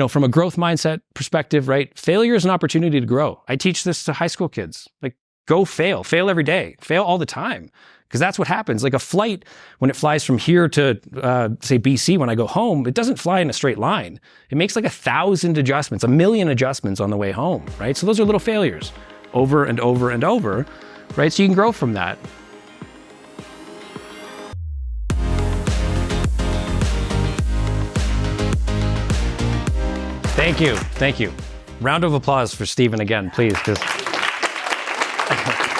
from a growth mindset perspective, right? Failure is an opportunity to grow. I teach this to high school kids. Like, go fail every day, fail all the time. Because that's what happens. Like a flight, when it flies from here to, say, BC, when I go home, it doesn't fly in a straight line. It makes like 1,000 adjustments, 1,000,000 adjustments on the way home, right? So those are little failures over and over and over, right? So you can grow from that. Thank you. Round of applause for Stephen again, please.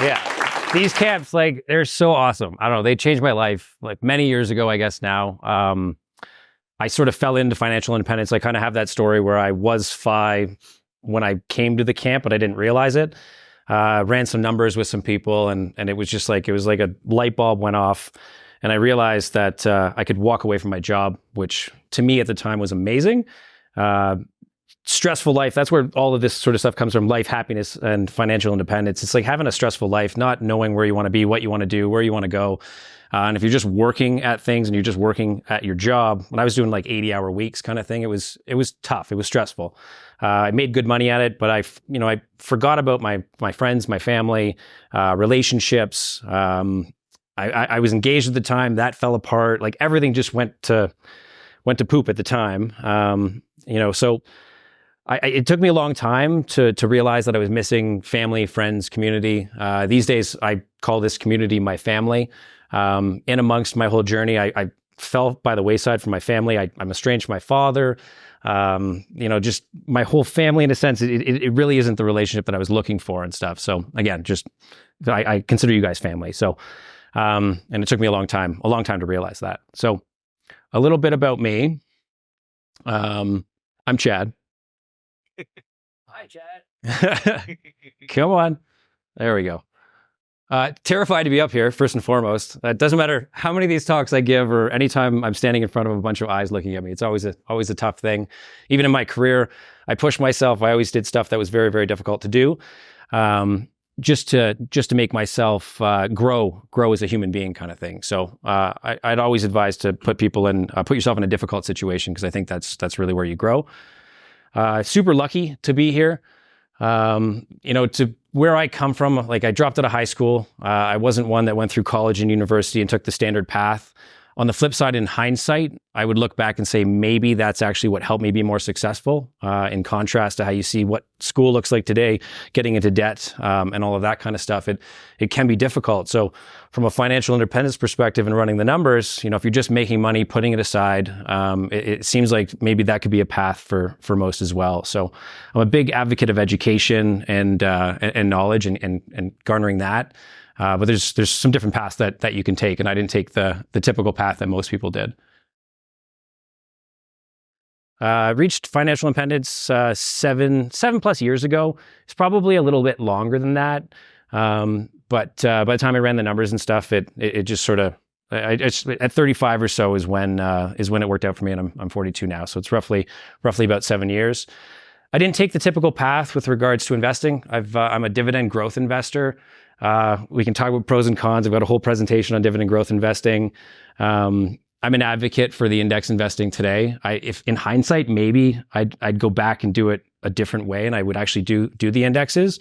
Yeah. These camps, like, they're so awesome. I don't know, they changed my life like many years ago, I guess now. I sort of fell into financial independence. I kind of have that story where I was FI when I came to the camp, but I didn't realize it. Ran some numbers with some people and it was just like, it was like a light bulb went off. And I realized that I could walk away from my job, which to me at the time was amazing. Stressful life, that's where all of this sort of stuff comes from, life, happiness, and financial independence. It's like having a stressful life, not knowing where you want to be, what you want to do, where you want to go. And if you're just working at things and you're just working at your job, when I was doing like 80-hour weeks kind of thing, it was tough. It was stressful. I made good money at it, but I forgot about my friends, my family, relationships. I was engaged at the time. That fell apart. Like everything just went to poop at the time. So it took me a long time to realize that I was missing family, friends, community. These days, I call this community my family. In amongst my whole journey, I fell by the wayside from my family. I'm estranged from my father. Just my whole family, in a sense, it really isn't the relationship that I was looking for and stuff. So again, I consider you guys family. So, and it took me a long time to realize that. So a little bit about me. I'm Chad. Hi, Chad. Come on. There we go. Terrified to be up here, first and foremost. It doesn't matter how many of these talks I give or anytime I'm standing in front of a bunch of eyes looking at me. It's always a tough thing. Even in my career, I pushed myself. I always did stuff that was very, very difficult to do, just to make myself grow as a human being, kind of thing. So I'd always advise to put yourself in a difficult situation, because I think that's really where you grow. Super lucky to be here. To where I come from, like I dropped out of high school. I wasn't one that went through college and university and took the standard path. On the flip side, in hindsight, I would look back and say, maybe that's actually what helped me be more successful, in contrast to how you see what school looks like today, getting into debt, and all of that kind of stuff. It can be difficult. So from a financial independence perspective and running the numbers, if you're just making money, putting it aside, it seems like maybe that could be a path for most as well. So I'm a big advocate of education and knowledge and garnering that. But there's some different paths that you can take, and I didn't take the typical path that most people did. Reached financial independence 7+ years ago. It's probably a little bit longer than that, but by the time I ran the numbers and stuff, it just sort of at 35 or so is when it worked out for me, and I'm 42 now, so it's roughly about 7 years. I didn't take the typical path with regards to investing. I'm a dividend growth investor. We can talk about pros and cons. I've got a whole presentation on dividend growth investing. I'm an advocate for the index investing today. If in hindsight, maybe I'd go back and do it a different way, and I would actually do the indexes.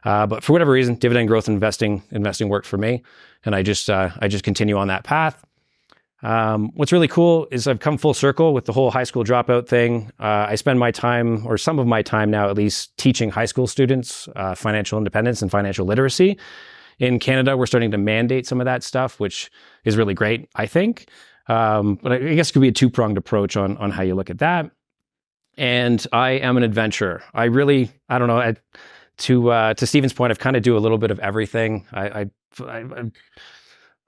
But for whatever reason, dividend growth investing worked for me, and I just continue on that path. What's really cool is I've come full circle with the whole high school dropout thing. I spend my time, or some of my time now at least, teaching high school students financial independence and financial literacy. In Canada, we're starting to mandate some of that stuff, which is really great, I think. But I guess it could be a two-pronged approach on how you look at that. And I am an adventurer. I don't know, to Stephen's point, I've kind of do a little bit of everything.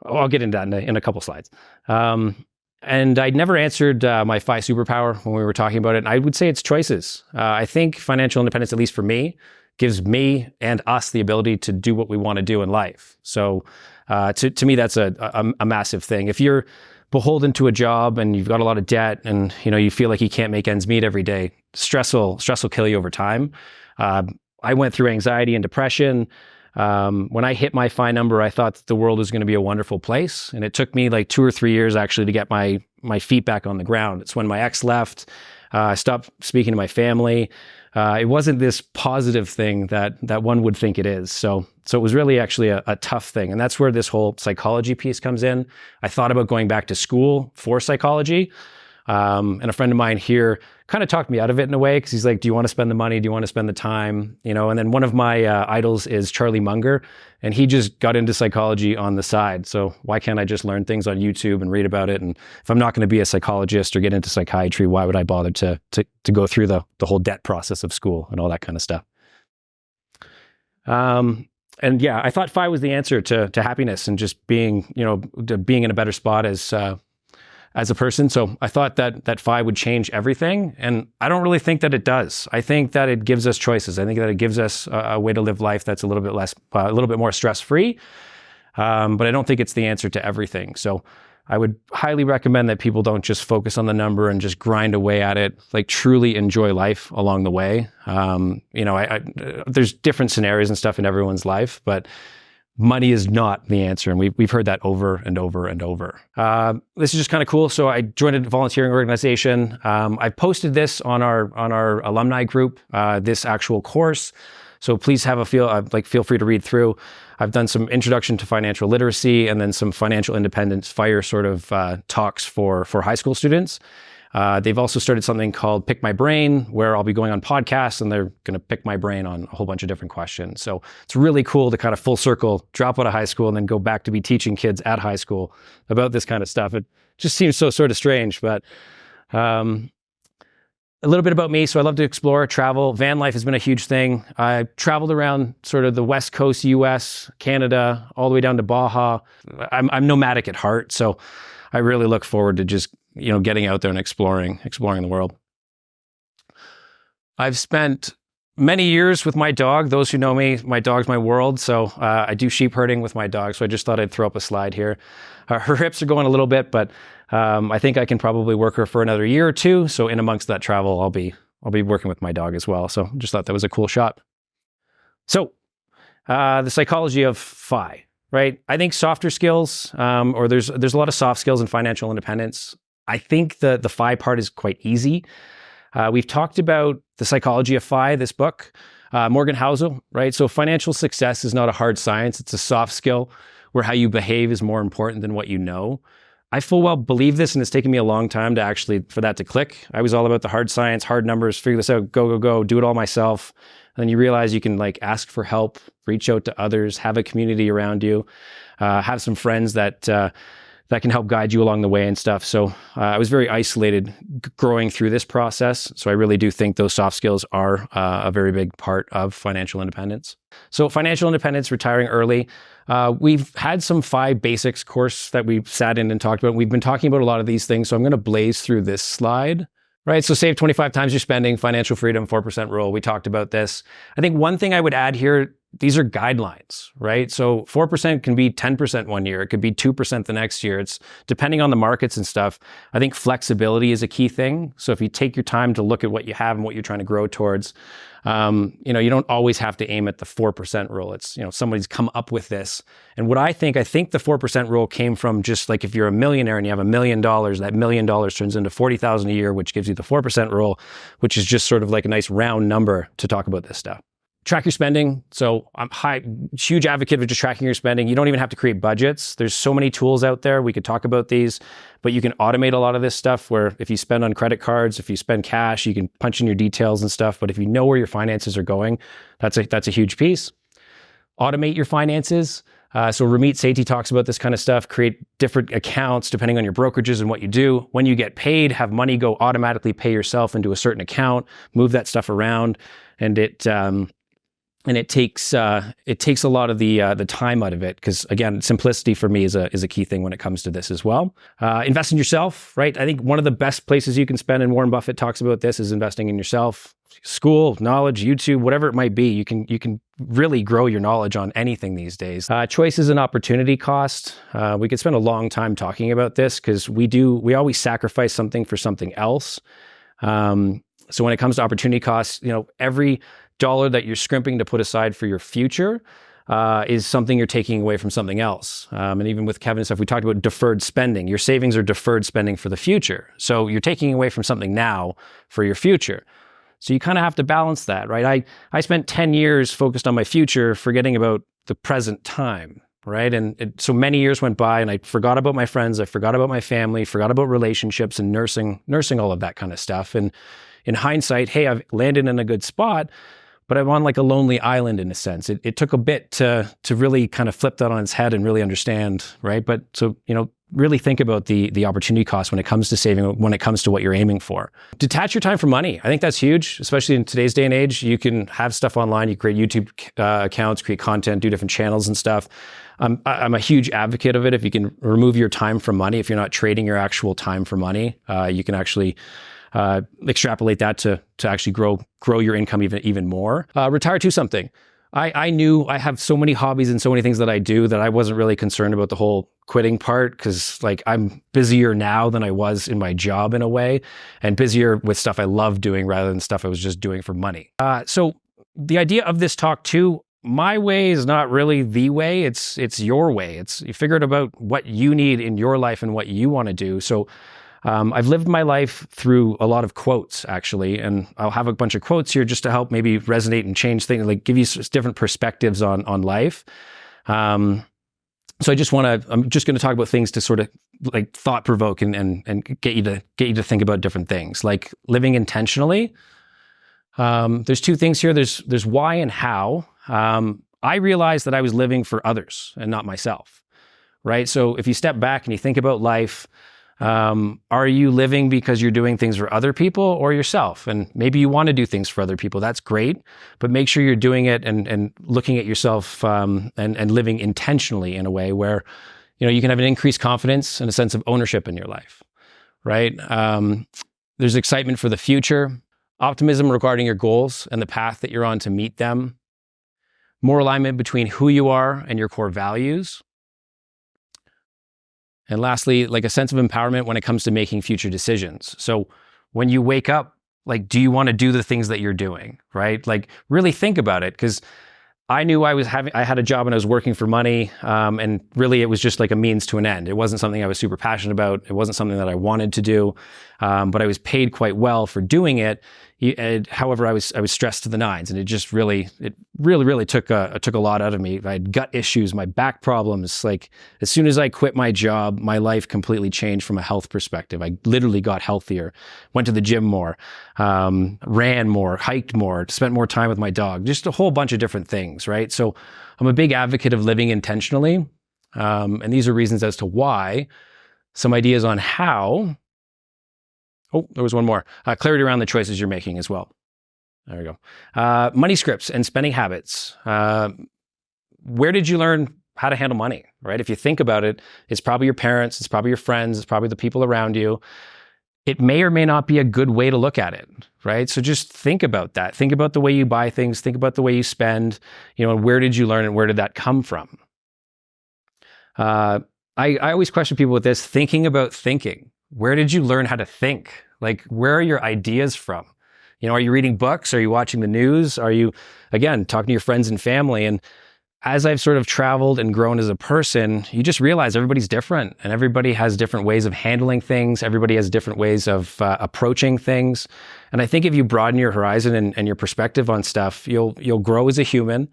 I'll get into that in a couple slides. And I'd never answered my FI superpower when we were talking about it. And I would say it's choices. I think financial independence, at least for me, gives me and us the ability to do what we want to do in life. So to me, that's a massive thing. If you're beholden to a job and you've got a lot of debt and you feel like you can't make ends meet every day, stress will kill you over time. I went through anxiety and depression. When I hit my FI number, I thought that the world was going to be a wonderful place. And it took me like 2 or 3 years actually to get my feet back on the ground. It's when my ex left. I stopped speaking to my family. It wasn't this positive thing that one would think it is. So it was really actually a tough thing. And that's where this whole psychology piece comes in. I thought about going back to school for psychology. And a friend of mine here kind of talked me out of it in a way, because he's like, do you want to spend the money? Do you want to spend the time? And then one of my idols is Charlie Munger, and he just got into psychology on the side. So why can't I just learn things on YouTube and read about it? And if I'm not going to be a psychologist or get into psychiatry, why would I bother to go through the whole debt process of school and all that kind of stuff? And yeah, I thought FI was the answer to happiness and just being, being in a better spot as a person. So I thought that FI would change everything. And I don't really think that it does. I think that it gives us choices. I think that it gives us a way to live life that's a little bit more stress-free. But I don't think it's the answer to everything. So I would highly recommend that people don't just focus on the number and just grind away at it, like truly enjoy life along the way. There's different scenarios and stuff in everyone's life, but money is not the answer. And we've heard that over and over and over. This is just kind of cool. So I joined a volunteering organization. I posted this on our alumni group, this actual course. So please feel free to read through. I've done some introduction to financial literacy and then some financial independence FIRE sort of talks for high school students. They've also started something called Pick My Brain, where I'll be going on podcasts and they're going to pick my brain on a whole bunch of different questions. So it's really cool to kind of full circle, drop out of high school and then go back to be teaching kids at high school about this kind of stuff. It just seems so sort of strange, but a little bit about me. So I love to explore, travel. Van life has been a huge thing. I traveled around sort of the West Coast, US, Canada, all the way down to Baughier. I'm nomadic at heart. So I really look forward to just getting out there and exploring the world. I've spent many years with my dog. Those who know me, my dog's my world. So I do sheep herding with my dog. So I just thought I'd throw up a slide here. Her hips are going a little bit, but I think I can probably work her for another year or two. So in amongst that travel, I'll be working with my dog as well. So just thought that was a cool shot. So the psychology of FI, right? I think softer skills, or there's a lot of soft skills in financial independence. I think the FI part is quite easy. We've talked about the psychology of FI, this book, Morgan Housel, right? So financial success is not a hard science. It's a soft skill where how you behave is more important than what you know. I full well believe this, and it's taken me a long time for that to click. I was all about the hard science, hard numbers, figure this out, go, do it all myself. And then you realize you can ask for help, reach out to others, have a community around you, have some friends that can help guide you along the way and stuff. So I was very isolated growing through this process. So I really do think those soft skills are a very big part of financial independence. So financial independence, retiring early. We've had some FI basics course that we sat in and talked about. We've been talking about a lot of these things. So I'm going to blaze through this slide. Right, so save 25 times your spending, financial freedom, 4% rule. We talked about this. I think one thing I would add here, these are guidelines, right? So 4% can be 10% one year. It could be 2% the next year. It's depending on the markets and stuff. I think flexibility is a key thing. So if you take your time to look at what you have and what you're trying to grow towards, you don't always have to aim at the 4% rule. It's, somebody's come up with this. And what I think the 4% rule came from just if you're a millionaire and you have $1 million, that $1 million turns into $40,000 a year, which gives you the 4% rule, which is just sort of like a nice round number to talk about this stuff. Track your spending. So I'm huge advocate of just tracking your spending. You don't even have to create budgets. There's so many tools out there. We could talk about these, but you can automate a lot of this stuff where if you spend on credit cards, if you spend cash, you can punch in your details and stuff. But if you know where your finances are going, that's a huge piece. Automate your finances. So Ramit Sethi talks about this kind of stuff. Create different accounts depending on your brokerages and what you do. When you get paid, have money go automatically pay yourself into a certain account. Move that stuff around, and it takes a lot of the time out of it, because again, simplicity for me is a key thing when it comes to this as well. Invest in yourself, right? I think one of the best places you can spend, and Warren Buffett talks about this, is investing in yourself. School, knowledge, YouTube, whatever it might be, you can really grow your knowledge on anything these days. Choice is an opportunity cost. We could spend a long time talking about this because we always sacrifice something for something else. So when it comes to opportunity costs, every dollar that you're scrimping to put aside for your future, is something you're taking away from something else. And even with Kevin and stuff, we talked about deferred spending. Your savings are deferred spending for the future. So you're taking away from something now for your future. So you kind of have to balance that, right? I spent 10 years focused on my future, forgetting about the present time, right? And so many years went by and I forgot about my friends, I forgot about my family, forgot about relationships and nursing all of that kind of stuff. And in hindsight, hey, I've landed in a good spot, but I'm on like a lonely island in a sense. It took a bit to really kind of flip that on its head and really understand, right? But so, really think about the opportunity cost when it comes to saving, when it comes to what you're aiming for. Detach your time from money. I think that's huge, especially in today's day and age. You can have stuff online, you create YouTube accounts, create content, do different channels and stuff. I'm a huge advocate of it. If you can remove your time from money, if you're not trading your actual time for money, you can actually extrapolate that to actually grow your income even more. Retire to something. I knew I have so many hobbies and so many things that I do that I wasn't really concerned about the whole quitting part, because like I'm busier now than I was in my job in a way, and busier with stuff I love doing rather than stuff I was just doing for money. So the idea of this talk too, my way is not really the way, it's your way. You figure out about what you need in your life and what you want to do. So I've lived my life through a lot of quotes, actually, and I'll have a bunch of quotes here just to help maybe resonate and change things, like give you different perspectives on life. So I'm just going to talk about things to sort of like thought provoke and get you to think about different things, like living intentionally. There's two things here. There's why and how. I realized that I was living for others and not myself, right? So if you step back and you think about life, are you living because you're doing things for other people or yourself? And maybe you want to do things for other people. That's great, but make sure you're doing it and looking at yourself and living intentionally in a way where you can have an increased confidence and a sense of ownership in your life, right? There's excitement for the future, optimism regarding your goals and the path that you're on to meet them, more alignment between who you are and your core values. And lastly, like a sense of empowerment when it comes to making future decisions. So when you wake up, like, do you want to do the things that you're doing, right? Like really think about it, because I knew I had a job and I was working for money. And really it was just like a means to an end. It wasn't something I was super passionate about. It wasn't something that I wanted to do. But I was paid quite well for doing it. However, I was stressed to the nines, and it really took a lot out of me. I had gut issues, my back problems. Like as soon as I quit my job, my life completely changed from a health perspective. I literally got healthier, went to the gym more, ran more, hiked more, spent more time with my dog, just a whole bunch of different things, right? So I'm a big advocate of living intentionally. And these are reasons as to why. Some ideas on how. Oh, there was one more. Clarity around the choices you're making as well. There we go. Money scripts and spending habits. Where did you learn how to handle money, right? If you think about it, it's probably your parents, it's probably your friends, it's probably the people around you. It may or may not be a good way to look at it, right? So just think about that. Think about the way you buy things. Think about the way you spend. And where did you learn and where did that come from? I always question people with this, thinking about thinking. Where did you learn how to think? Like, where are your ideas from? Are you reading books? Are you watching the news? Are you, again, talking to your friends and family? And as I've sort of traveled and grown as a person, you just realize everybody's different and everybody has different ways of handling things. Everybody has different ways of approaching things. And I think if you broaden your horizon and your perspective on stuff, you'll grow as a human.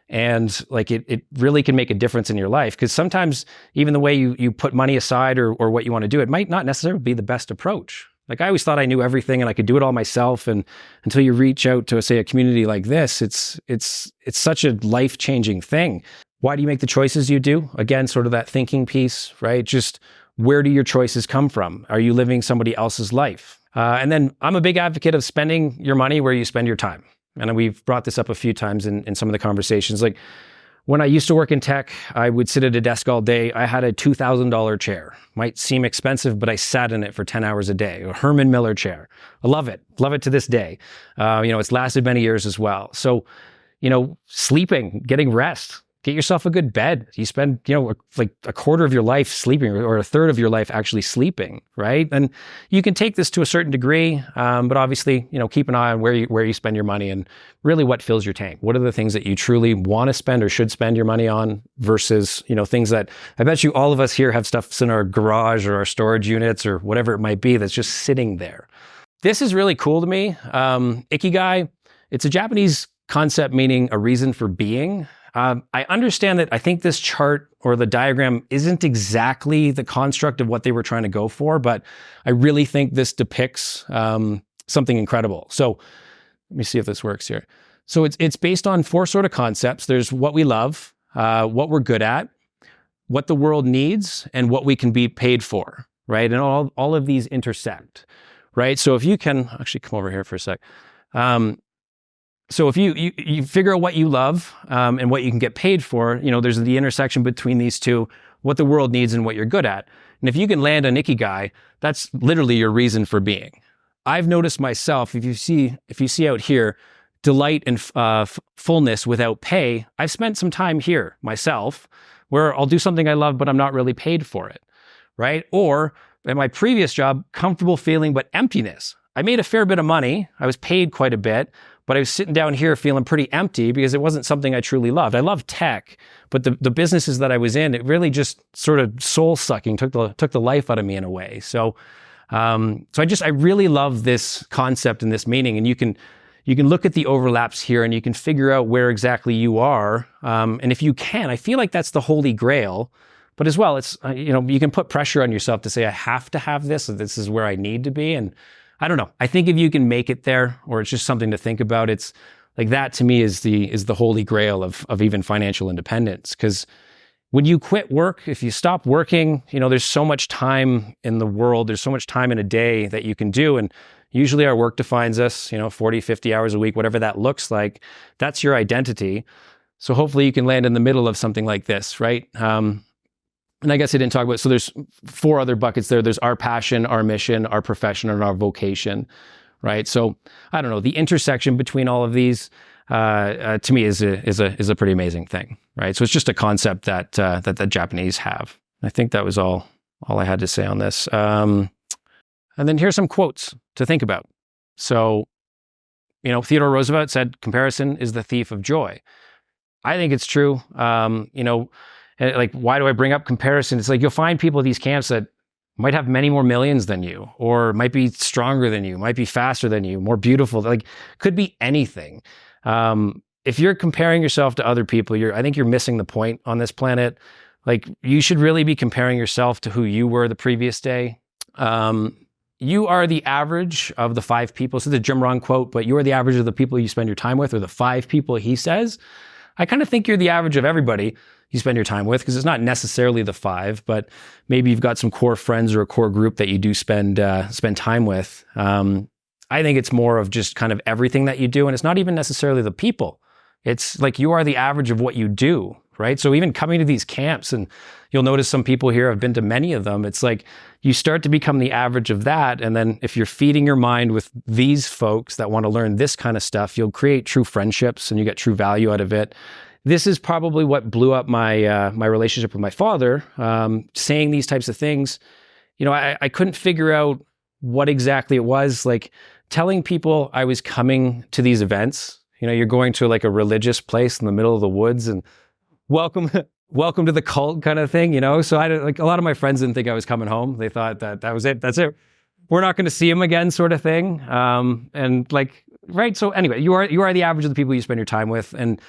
And like it really can make a difference in your life, because sometimes even the way you put money aside or what you want to do, it might not necessarily be the best approach. Like I always thought I knew everything and I could do it all myself. And until you reach out to, say, a community like this, it's such a life-changing thing. Why do you make the choices you do? Again, sort of that thinking piece, right? Just where do your choices come from? Are you living somebody else's life? And then I'm a big advocate of spending your money where you spend your time. And we've brought this up a few times in some of the conversations. Like when I used to work in tech, I would sit at a desk all day. I had a $2,000 chair. Might seem expensive, but I sat in it for 10 hours a day. A Herman Miller chair. I love it. Love it to this day. It's lasted many years as well. So, sleeping, getting rest, get yourself a good bed. You spend, like a quarter of your life sleeping or a third of your life actually sleeping, right? And you can take this to a certain degree, but obviously, keep an eye on where you spend your money and really what fills your tank. What are the things that you truly want to spend or should spend your money on versus, things that I bet you all of us here have stuff in our garage or our storage units or whatever it might be that's just sitting there. This is really cool to me. Ikigai, it's a Japanese concept meaning a reason for being. I understand that I think this chart or the diagram isn't exactly the construct of what they were trying to go for, but I really think this depicts something incredible. So let me see if this works here. So it's based on 4 sort of concepts. There's what we love, what we're good at, what the world needs, and what we can be paid for, right? And all of these intersect, right? So if you can actually come over here for a sec. So if you figure out what you love and what you can get paid for, there's the intersection between these two, what the world needs and what you're good at. And if you can land an Ikigai, that's literally your reason for being. I've noticed myself, if you see out here, delight and fullness without pay, I've spent some time here myself where I'll do something I love, but I'm not really paid for it, right? Or at my previous job, comfortable feeling, but emptiness. I made a fair bit of money. I was paid quite a bit, but I was sitting down here feeling pretty empty because it wasn't something I truly loved. I love tech, but the businesses that I was in, it really just sort of soul sucking, took the life out of me in a way. So I really love this concept and this meaning, and you can look at the overlaps here and you can figure out where exactly you are. And if you can, I feel like that's the holy grail. But as well, it's, you can put pressure on yourself to say, I have to have this, or this is where I need to be. And I don't know. I think if you can make it there, or it's just something to think about, it's like that to me is the holy grail of even financial independence. Because when you quit work, if you stop working, there's so much time in the world, there's so much time in a day that you can do. And usually our work defines us, 40, 50 hours a week, whatever that looks like, that's your identity. So hopefully you can land in the middle of something like this, right? And I guess I didn't talk about, so there's 4 other buckets there. There's our passion, our mission, our profession, and our vocation, right? So I don't know, the intersection between all of these, to me is a pretty amazing thing, right? So it's just a concept that the Japanese have. I think that was all I had to say on this. And then here's some quotes to think about. So, Theodore Roosevelt said, "Comparison is the thief of joy." I think it's true. And like, why do I bring up comparison? It's like you'll find people at these camps that might have many more millions than you, or might be stronger than you, might be faster than you, more beautiful, like could be anything. If you're comparing yourself to other people, I think you're missing the point on this planet. Like you should really be comparing yourself to who you were the previous day. You are the average of the 5 people. So the Jim Rohn quote, but you are the average of the people you spend your time with, or the 5 people he says. I kind of think you're the average of everybody you spend your time with, because it's not necessarily the 5, but maybe you've got some core friends or a core group that you do spend time with. I think it's more of just kind of everything that you do, and it's not even necessarily the people. It's like you are the average of what you do, right? So even coming to these camps, and you'll notice some people here, I've been to many of them, it's like you start to become the average of that, and then if you're feeding your mind with these folks that want to learn this kind of stuff, you'll create true friendships and you get true value out of it. This is probably what blew up my my relationship with my father, saying these types of things. I couldn't figure out what exactly it was, like telling people I was coming to these events. You're going to like a religious place in the middle of the woods and welcome to the cult kind of thing, So like a lot of my friends didn't think I was coming home. They thought that was it. That's it. We're not going to see him again, sort of thing. And like, right. So anyway, you are the average of the people you spend your time with. And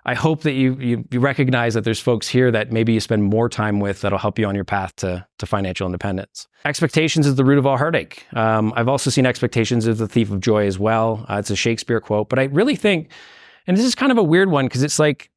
I hope that you recognize that there's folks here that maybe you spend more time with that'll help you on your path to financial independence. Expectations is the root of all heartache. I've also seen expectations as the thief of joy as well. It's a Shakespeare quote, but I really think, and this is kind of a weird one because it's like,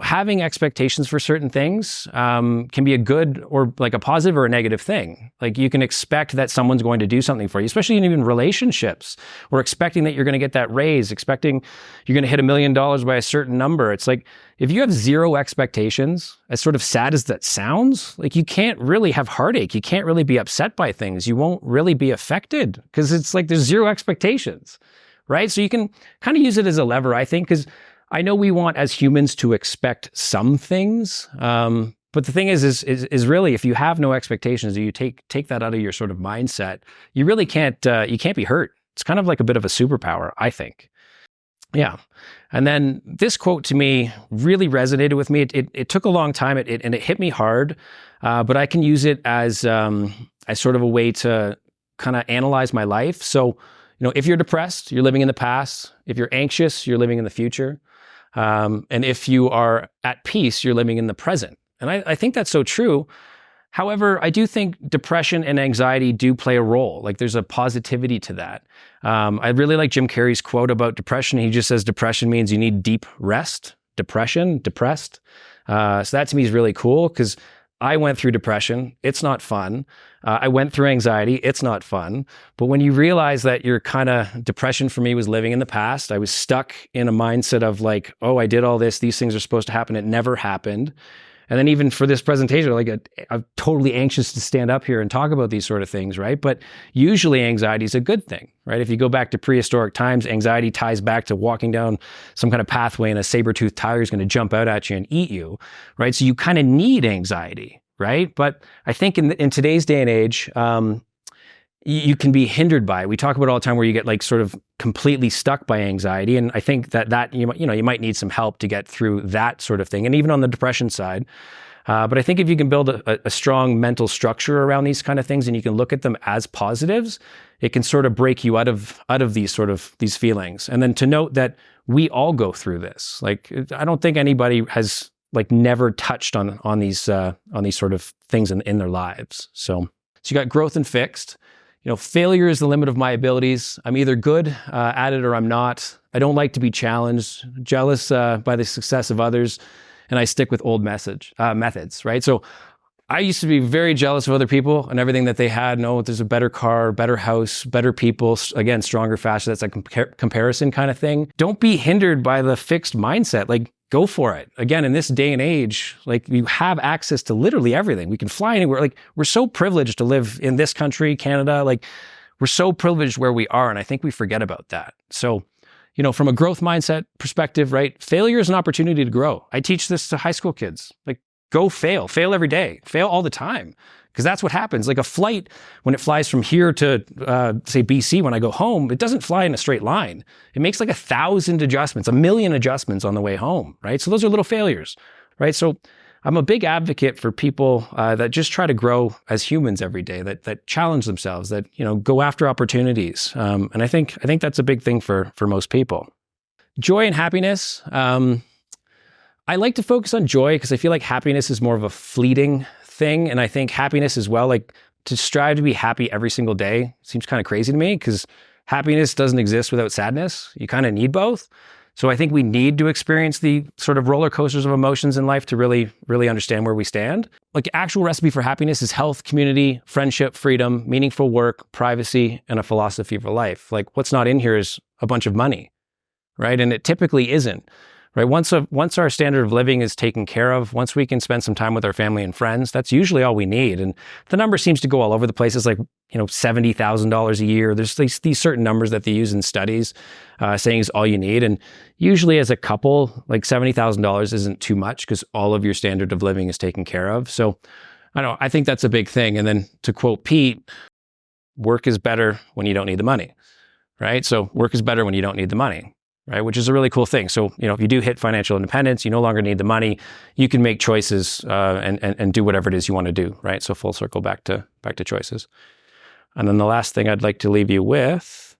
having expectations for certain things can be a good or like a positive or a negative thing. Like you can expect that someone's going to do something for you, especially in even relationships, or expecting that you're going to get that raise, expecting you're going to hit $1 million by a certain number. It's like, if you have zero expectations, as sort of sad as that sounds, like you can't really have heartache. You can't really be upset by things. You won't really be affected because it's like there's zero expectations, right? So you can kind of use it as a lever, I think, because I know we want as humans to expect some things, but the thing is really, if you have no expectations, you take that out of your sort of mindset, you really can't be hurt. It's kind of like a bit of a superpower, I think. Yeah. And then this quote to me really resonated with me. It took a long time, and it hit me hard, but I can use it as sort of a way to kind of analyze my life. So, if you're depressed, you're living in the past. If you're anxious, you're living in the future. And if you are at peace, you're living in the present. And I think that's so true. However, I do think depression and anxiety do play a role. Like, there's a positivity to that. I really like Jim Carrey's quote about depression. He just says depression means you need deep rest. Depression, depressed. So that to me is really cool, because I went through depression. It's not fun. I went through anxiety. It's not fun. But when you realize that depression for me was living in the past, I was stuck in a mindset of like, oh, I did all this. These things are supposed to happen. It never happened. And then even for this presentation, I'm totally anxious to stand up here and talk about these sort of things, right? But usually anxiety is a good thing, right? If you go back to prehistoric times, anxiety ties back to walking down some kind of pathway and a saber-toothed tiger is going to jump out at you and eat you, right? So you kind of need anxiety, right? But I think in today's day and age, you can be hindered by it. We talk about it all the time, where you get like sort of completely stuck by anxiety. And I think that you might need some help to get through that sort of thing. And even on the depression side. But I think if you can build a strong mental structure around these kind of things, and you can look at them as positives, it can sort of break you out of these feelings. And then to note that we all go through this. Like, I don't think anybody has like never touched on these sort of things in their lives. So you got growth and fixed. Failure is the limit of my abilities. I'm either good at it or I'm not. I don't like to be challenged, jealous by the success of others, and I stick with old methods, right? So I used to be very jealous of other people and everything that they had. No, there's a better car, better house, better people, again, stronger, faster. That's a comparison kind of thing. Don't be hindered by the fixed mindset. Like, go for it. Again, in this day and age, like, you have access to literally everything. We can fly anywhere. Like, we're so privileged to live in this country, Canada. Like, we're so privileged where we are. And I think we forget about that. So, from a growth mindset perspective, right? Failure is an opportunity to grow. I teach this to high school kids. Like, go fail every day, fail all the time. Because that's what happens. Like, a flight, when it flies from here to, say, BC, when I go home, it doesn't fly in a straight line. It makes like 1,000 adjustments, 1,000,000 adjustments on the way home, right? So those are little failures, right? So I'm a big advocate for people that just try to grow as humans every day, that challenge themselves, that, go after opportunities. And I think that's a big thing for most people. Joy and happiness. I like to focus on joy because I feel like happiness is more of a fleeting thing. And I think happiness as well, like, to strive to be happy every single day seems kind of crazy to me, because happiness doesn't exist without sadness. You kind of need both. So I think we need to experience the sort of roller coasters of emotions in life to really, really understand where we stand. Like, actual recipe for happiness is health, community, friendship, freedom, meaningful work, privacy, and a philosophy for life. Like, what's not in here is a bunch of money, right? And it typically isn't. Right? Once our standard of living is taken care of, once we can spend some time with our family and friends, that's usually all we need. And the number seems to go all over the place. It's like, $70,000 a year. There's these certain numbers that they use in studies saying is all you need. And usually as a couple, like $70,000 isn't too much, because all of your standard of living is taken care of. So I think that's a big thing. And then to quote Pete, work is better when you don't need the money, right? So work is better when you don't need the money. Right, which is a really cool thing. So, if you do hit financial independence, you no longer need the money. You can make choices and do whatever it is you want to do. Right, so full circle back to choices. And then the last thing I'd like to leave you with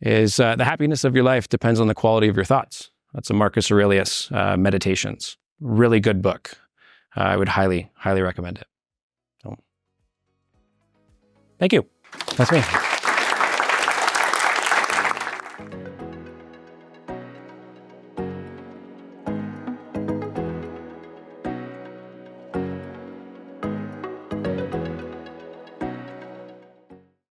is the happiness of your life depends on the quality of your thoughts. That's a Marcus Aurelius Meditations. Really good book. I would highly, highly recommend it. So, thank you. That's me.